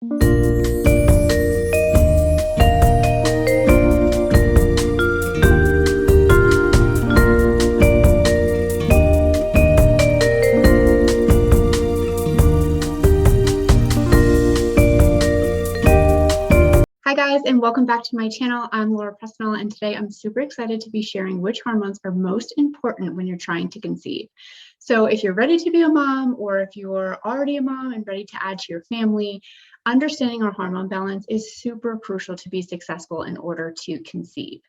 Hi guys, and welcome back to my channel. I'm Laura Presnell, and today I'm super excited to be sharing which hormones are most important when you're trying to conceive. So if you're ready to be a mom, or if you're already a mom and ready to add to your family, understanding our hormone balance is super crucial to be successful in order to conceive.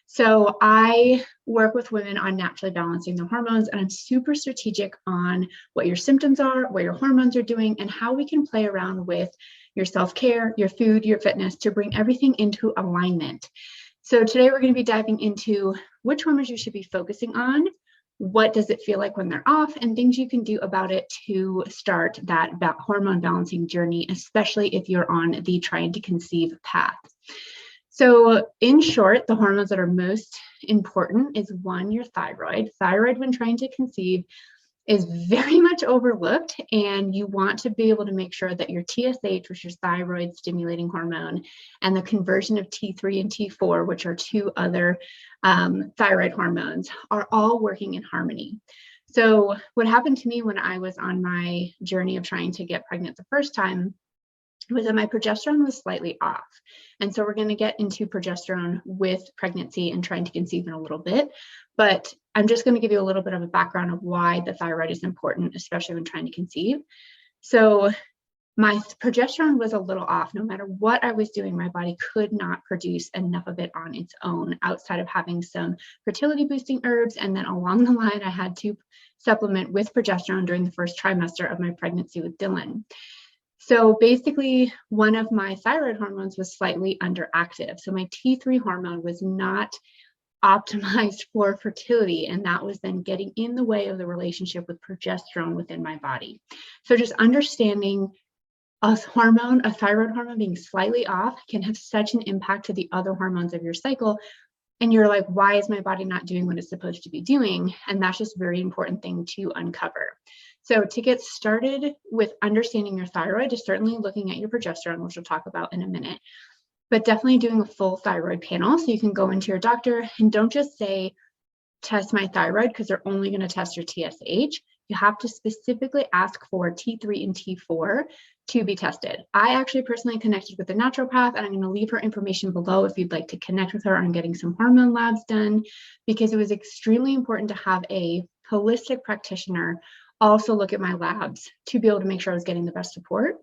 So I work with women on naturally balancing their hormones, and I'm super strategic on what your symptoms are, what your hormones are doing, and how we can play around with your self-care, your food, your fitness to bring everything into alignment. So today we're going to be diving into which hormones you should be focusing on, what does it feel like when they're off, and things you can do about it to start that hormone balancing journey, especially if you're on the trying to conceive path. So in short, the hormones that are most important is one, your thyroid. Thyroid when trying to conceive is very much overlooked, and you want to be able to make sure that your TSH, which is thyroid stimulating hormone, and the conversion of T3 and T4, which are two other thyroid hormones, are all working in harmony. So what happened to me when I was on my journey of trying to get pregnant the first time was that my progesterone was slightly off. And so we're going to get into progesterone with pregnancy and trying to conceive in a little bit, but I'm just going to give you a little bit of a background of why the thyroid is important, especially when trying to conceive. So my progesterone was a little off. No matter what I was doing, my body could not produce enough of it on its own outside of having some fertility boosting herbs. And then along the line, I had to supplement with progesterone during the first trimester of my pregnancy with Dylan. So basically, one of my thyroid hormones was slightly underactive. So my T3 hormone was not optimized for fertility, and that was then getting in the way of the relationship with progesterone within my body. So just understanding a thyroid hormone being slightly off can have such an impact to the other hormones of your cycle. And you're like, why is my body not doing what it's supposed to be doing? And that's just a very important thing to uncover. So to get started with understanding your thyroid is certainly looking at your progesterone, which we'll talk about in a minute, but definitely doing a full thyroid panel. So you can go into your doctor and don't just say, test my thyroid, because they're only going to test your TSH. You have to specifically ask for T3 and T4 to be tested. I actually personally connected with a naturopath, and I'm going to leave her information below if you'd like to connect with her on getting some hormone labs done, because it was extremely important to have a holistic practitioner also look at my labs to be able to make sure I was getting the best support.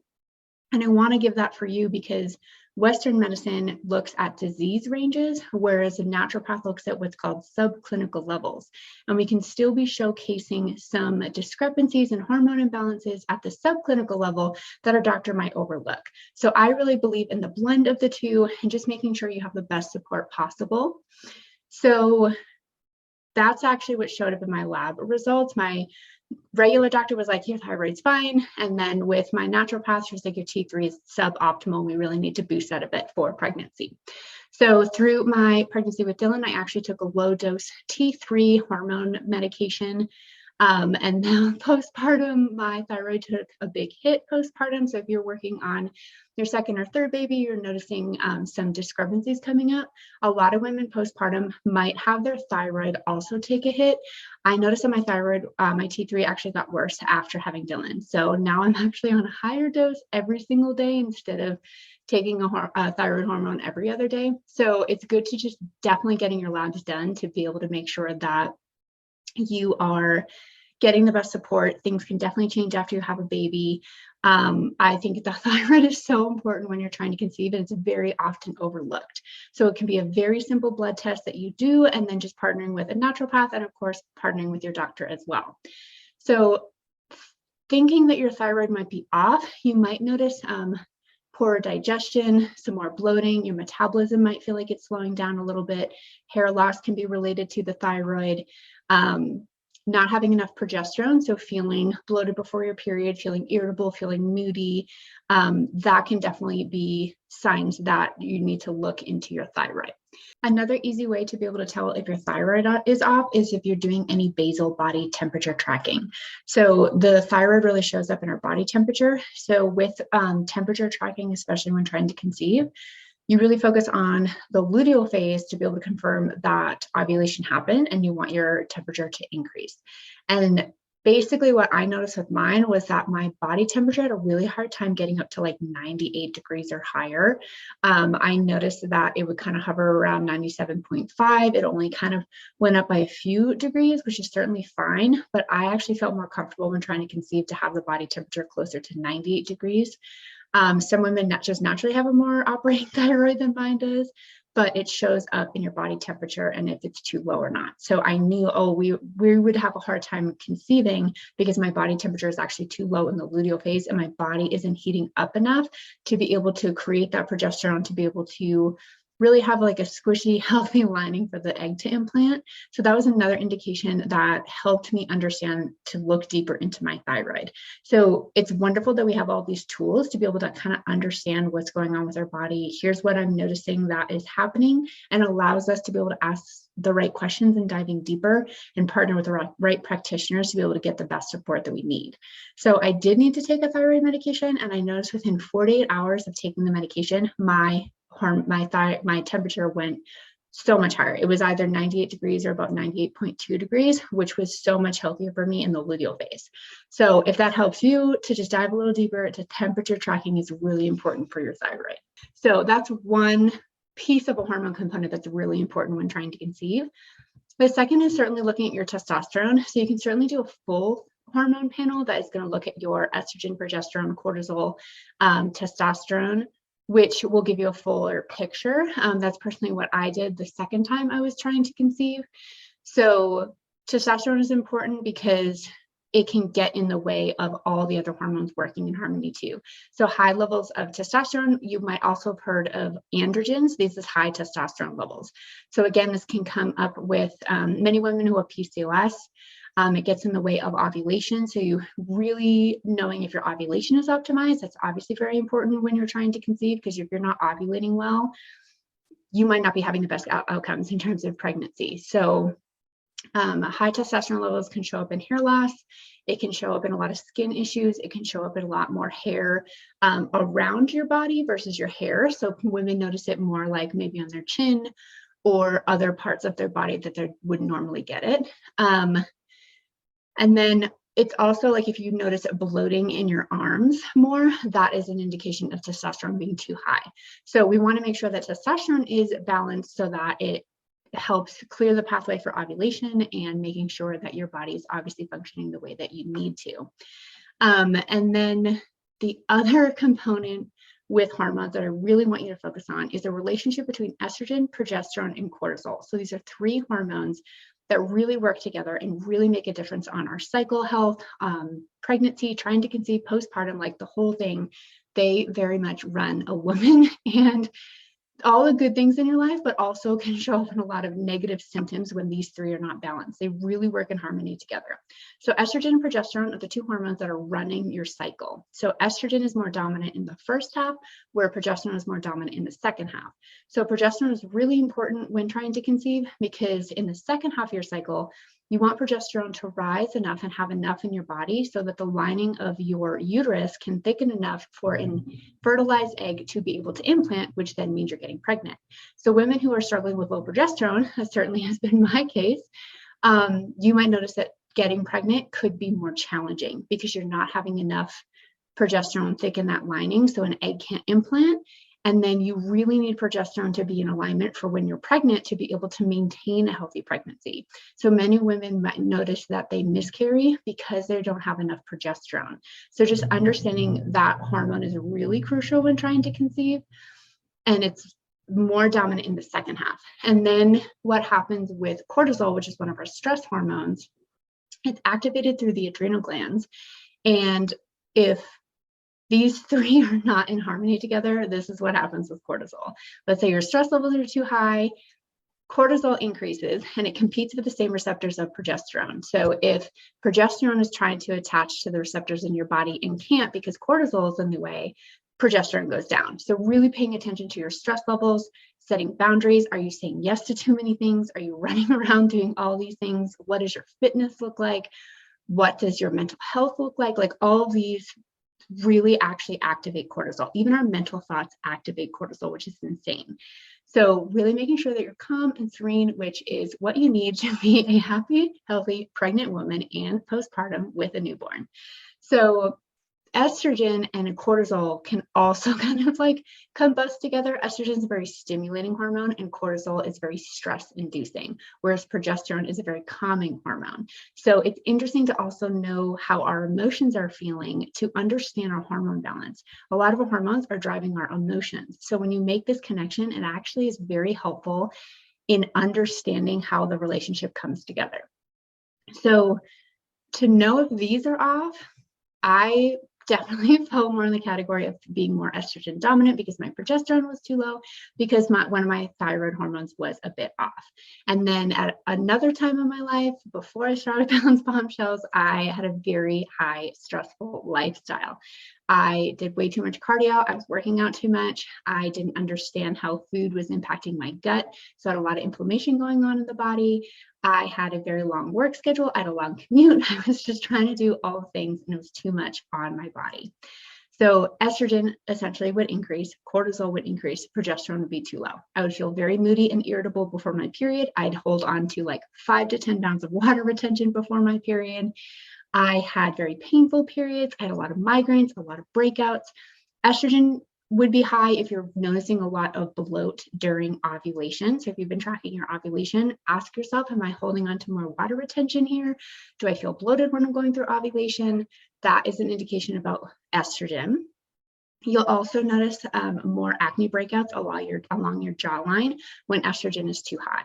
And I want to give that for you because Western medicine looks at disease ranges, whereas a naturopath looks at what's called subclinical levels. And we can still be showcasing some discrepancies and hormone imbalances at the subclinical level that a doctor might overlook. So I really believe in the blend of the two and just making sure you have the best support possible. So that's actually what showed up in my lab results. My regular doctor was like, your thyroid's fine. And then with my naturopath, she was like, your T3 is suboptimal. We really need to boost that a bit for pregnancy. So through my pregnancy with Dylan, I actually took a low dose T3 hormone medication. And now postpartum, my thyroid took a big hit postpartum. So if you're working on your second or third baby, you're noticing some discrepancies coming up. A lot of women postpartum might have their thyroid also take a hit. I noticed that my thyroid, my T3 actually got worse after having Dylan. So now I'm actually on a higher dose every single day instead of taking a thyroid hormone every other day. So it's good to just definitely getting your labs done to be able to make sure that you are getting the best support. Things can definitely change after you have a baby. I think the thyroid is so important when you're trying to conceive, and it's very often overlooked. So it can be a very simple blood test that you do, and then just partnering with a naturopath, and of course, partnering with your doctor as well. So thinking that your thyroid might be off, you might notice poor digestion, some more bloating, your metabolism might feel like it's slowing down a little bit. Hair loss can be related to the thyroid. Not having enough progesterone, so feeling bloated before your period, feeling irritable, feeling moody, that can definitely be signs that you need to look into your thyroid. Another easy way to be able to tell if your thyroid is off is if you're doing any basal body temperature tracking. So the thyroid really shows up in our body temperature. So with temperature tracking, especially when trying to conceive, you really focus on the luteal phase to be able to confirm that ovulation happened and you want your temperature to increase. And basically what I noticed with mine was that my body temperature had a really hard time getting up to like 98 degrees or higher. I noticed that it would kind of hover around 97.5. It only kind of went up by a few degrees, which is certainly fine, but I actually felt more comfortable when trying to conceive to have the body temperature closer to 98 degrees. Some women just naturally have a more operating thyroid than mine does, but it shows up in your body temperature and if it's too low or not. So I knew, oh, we would have a hard time conceiving because my body temperature is actually too low in the luteal phase and my body isn't heating up enough to be able to create that progesterone to be able to really have like a squishy, healthy lining for the egg to implant. So that was another indication that helped me understand to look deeper into my thyroid. So it's wonderful that we have all these tools to be able to kind of understand what's going on with our body. Here's what I'm noticing that is happening, and allows us to be able to ask the right questions and diving deeper and partner with the right practitioners to be able to get the best support that we need. So I did need to take a thyroid medication, and I noticed within 48 hours of taking the medication, my temperature went so much higher. It was either 98 degrees or about 98.2 degrees, which was so much healthier for me in the luteal phase. So if that helps you to just dive a little deeper, to temperature tracking is really important for your thyroid. So that's one piece of a hormone component that's really important when trying to conceive. The second is certainly looking at your testosterone. So you can certainly do a full hormone panel that is going to look at your estrogen, progesterone, cortisol, testosterone, which will give you a fuller picture. That's personally what I did the second time I was trying to conceive. So testosterone is important because it can get in the way of all the other hormones working in harmony too. So high levels of testosterone, you might also have heard of androgens. These is high testosterone levels. So again, this can come up with many women who have PCOS. It gets in the way of ovulation. So you really knowing if your ovulation is optimized, that's obviously very important when you're trying to conceive, because if you're not ovulating well, you might not be having the best outcomes in terms of pregnancy. So high testosterone levels can show up in hair loss. It can show up in a lot of skin issues. It can show up in a lot more hair around your body versus your hair. So women notice it more like maybe on their chin or other parts of their body that they wouldn't normally get it. And then it's also like if you notice bloating in your arms more, that is an indication of testosterone being too high. So we want to make sure that testosterone is balanced so that it helps clear the pathway for ovulation and making sure that your body is obviously functioning the way that you need to. And then the other component with hormones that I really want you to focus on is the relationship between estrogen, progesterone, and cortisol. So these are three hormones that really work together and really make a difference on our cycle health, pregnancy, trying to conceive, postpartum, like the whole thing. They very much run a woman and all the good things in your life, but also can show up in a lot of negative symptoms when these three are not balanced. They really work in harmony together. So estrogen and progesterone are the two hormones that are running your cycle. So estrogen is more dominant in the first half, where progesterone is more dominant in the second half. So progesterone is really important when trying to conceive, because in the second half of your cycle, you want progesterone to rise enough and have enough in your body so that the lining of your uterus can thicken enough for a fertilized egg to be able to implant, which then means you're getting pregnant. So women who are struggling with low progesterone, as certainly has been my case, you might notice that getting pregnant could be more challenging because you're not having enough progesterone thicken that lining so an egg can't implant. And then you really need progesterone to be in alignment for when you're pregnant to be able to maintain a healthy pregnancy. So many women might notice that they miscarry because they don't have enough progesterone. So just understanding that hormone is really crucial when trying to conceive. And it's more dominant in the second half. And then what happens with cortisol, which is one of our stress hormones, it's activated through the adrenal glands. And if these three are not in harmony together, this is what happens with cortisol. Let's say your stress levels are too high, cortisol increases and it competes with the same receptors of progesterone. So if progesterone is trying to attach to the receptors in your body and can't because cortisol is in the way, progesterone goes down. So really paying attention to your stress levels, setting boundaries? Are you saying yes to too many things? Are you running around doing all these things? What does your fitness look like? What does your mental health look like? Like all of these really actually activate cortisol. Even our mental thoughts activate cortisol, which is insane. So really making sure that you're calm and serene, which is what you need to be a happy, healthy, pregnant woman and postpartum with a newborn. So estrogen and cortisol can also kind of like combust together. Estrogen is a very stimulating hormone and cortisol is very stress inducing, whereas progesterone is a very calming hormone. So it's interesting to also know how our emotions are feeling to understand our hormone balance. A lot of our hormones are driving our emotions. So when you make this connection, it actually is very helpful in understanding how the relationship comes together. So to know if these are off, I definitely fell more in the category of being more estrogen dominant because my progesterone was too low, because one of my thyroid hormones was a bit off. And then at another time in my life, before I started Balanced Bombshells, I had a very high stressful lifestyle. I did way too much cardio. I was working out too much. I didn't understand how food was impacting my gut. So I had a lot of inflammation going on in the body. I had a very long work schedule. I had a long commute. I was just trying to do all the things and it was too much on my body. So estrogen essentially would increase, cortisol would increase, progesterone would be too low. I would feel very moody and irritable before my period. I'd hold on to like 5 to 10 pounds of water retention before my period. I had very painful periods. I had a lot of migraines, a lot of breakouts. Estrogen would be high if you're noticing a lot of bloat during ovulation. So if you've been tracking your ovulation, ask yourself, am I holding on to more water retention here? Do I feel bloated when I'm going through ovulation? That is an indication about estrogen. You'll also notice more acne breakouts along your jawline when estrogen is too high.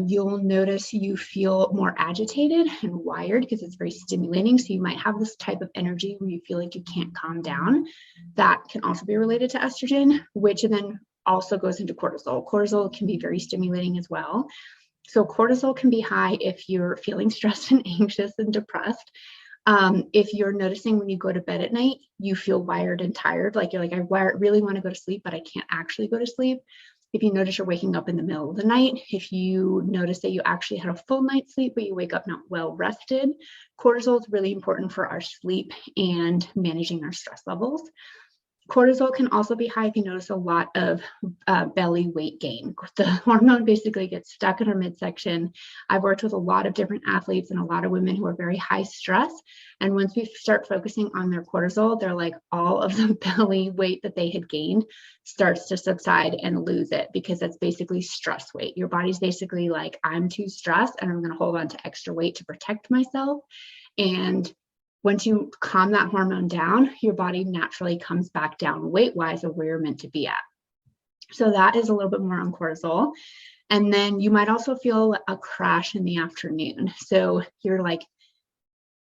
You'll notice you feel more agitated and wired because it's very stimulating. So you might have this type of energy where you feel like you can't calm down. That can also be related to estrogen, which then also goes into cortisol. Cortisol can be very stimulating as well. So cortisol can be high if you're feeling stressed and anxious and depressed. If you're noticing when you go to bed at night, you feel wired and tired, like you're like, I really want to go to sleep, but I can't actually go to sleep. If you notice you're waking up in the middle of the night, if you notice that you actually had a full night's sleep, but you wake up not well rested, cortisol is really important for our sleep and managing our stress levels. Cortisol can also be high if you notice a lot of belly weight gain. The hormone basically gets stuck in our midsection. I've worked with a lot of different athletes and a lot of women who are very high stress. And once we start focusing on their cortisol, they're like all of the belly weight that they had gained starts to subside and lose it, because that's basically stress weight. Your body's basically like, I'm too stressed and I'm going to hold on to extra weight to protect myself. And once you calm that hormone down, your body naturally comes back down weight-wise of where you're meant to be at. So that is a little bit more on cortisol. And then you might also feel a crash in the afternoon. So you're like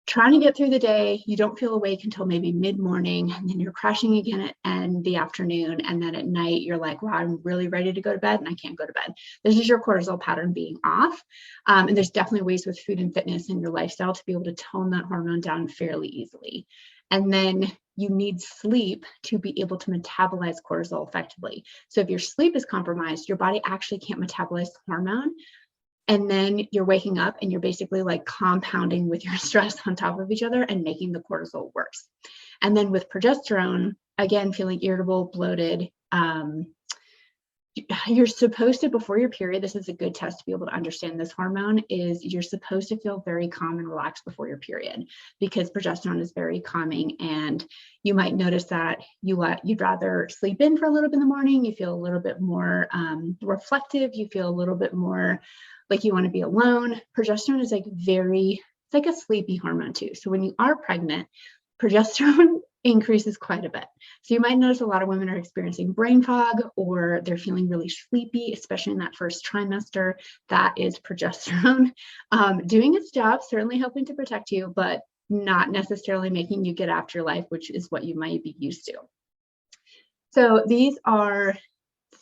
trying to get through the day, you don't feel awake until maybe mid-morning, and then you're crashing again in the afternoon. And then at night, you're like, wow, I'm really ready to go to bed and I can't go to bed. This is your cortisol pattern being off. And there's definitely ways with food and fitness and your lifestyle to be able to tone that hormone down fairly easily. And then you need sleep to be able to metabolize cortisol effectively. So if your sleep is compromised, your body actually can't metabolize the hormone. And then you're waking up and you're basically like compounding with your stress on top of each other and making the cortisol worse. And then with progesterone, again, feeling irritable, bloated, you're supposed to, before your period, this is a good test to be able to understand this hormone, is you're supposed to feel very calm and relaxed before your period, because progesterone is very calming. And you might notice that you'd rather sleep in for a little bit in the morning. You feel a little bit more reflective. You feel a little bit more like you want to be alone. Progesterone is it's like a sleepy hormone too. So when you are pregnant, progesterone increases quite a bit. So you might notice a lot of women are experiencing brain fog, or they're feeling really sleepy, especially in that first trimester. That is progesterone doing its job, certainly helping to protect you, but not necessarily making you get after your life, which is what you might be used to. So these are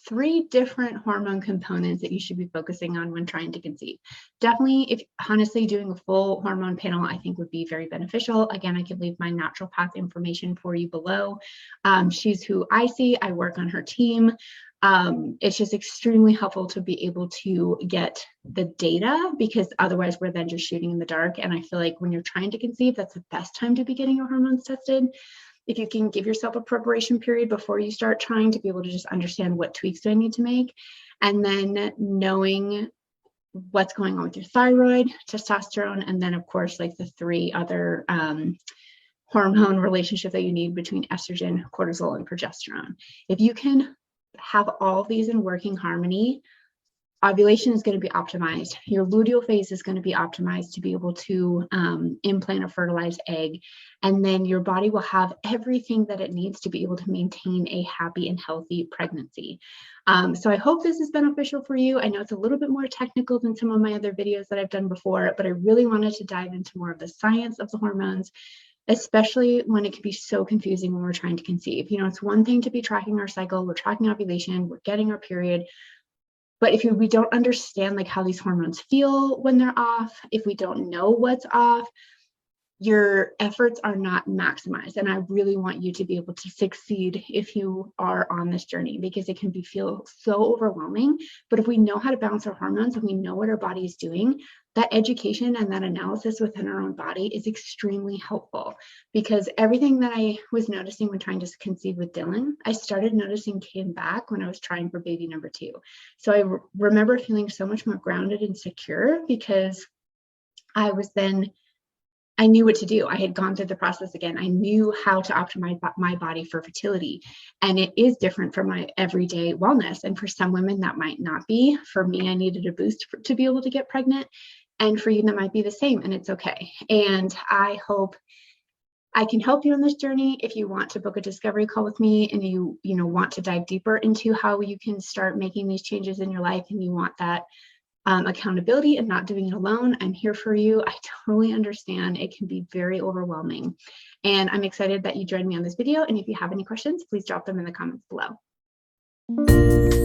3 different hormone components that you should be focusing on when trying to conceive. Definitely, if honestly doing a full hormone panel, I think would be very beneficial. Again, I can leave my naturopath information for you below. She's who I see. I work on her team. It's just extremely helpful to be able to get the data, because otherwise we're then just shooting in the dark. And I feel like when you're trying to conceive, that's the best time to be getting your hormones tested. If you can give yourself a preparation period before you start trying, to be able to just understand what tweaks do I need to make, and then knowing what's going on with your thyroid, testosterone, and then of course like the 3 other hormone relationship that you need between estrogen, cortisol, and progesterone. If you can have all of these in working harmony, ovulation is going to be optimized. Your luteal phase is going to be optimized to be able to implant a fertilized egg. And then your body will have everything that it needs to be able to maintain a happy and healthy pregnancy. So I hope this is beneficial for you. I know it's a little bit more technical than some of my other videos that I've done before, but I really wanted to dive into more of the science of the hormones, especially when it can be so confusing when we're trying to conceive. You know, it's one thing to be tracking our cycle, we're tracking ovulation, we're getting our period. But if we don't understand like how these hormones feel when they're off, if we don't know what's off, your efforts are not maximized. And I really want you to be able to succeed if you are on this journey, because it can feel so overwhelming. But if we know how to balance our hormones and we know what our body is doing, that education and that analysis within our own body is extremely helpful. Because everything that I was noticing when trying to conceive with Dylan, I started noticing came back when I was trying for baby number 2. So I remember feeling so much more grounded and secure, because I knew what to do. I had gone through the process again. I knew how to optimize my body for fertility. And it is different from my everyday wellness. And for some women, that might not be. For me, I needed a boost to be able to get pregnant. And for you, that might be the same, and it's okay. And I hope I can help you on this journey. If you want to book a discovery call with me and you want to dive deeper into how you can start making these changes in your life, and you want that accountability and not doing it alone, I'm here for you. I totally understand. It can be very overwhelming. And I'm excited that you joined me on this video. And if you have any questions, please drop them in the comments below.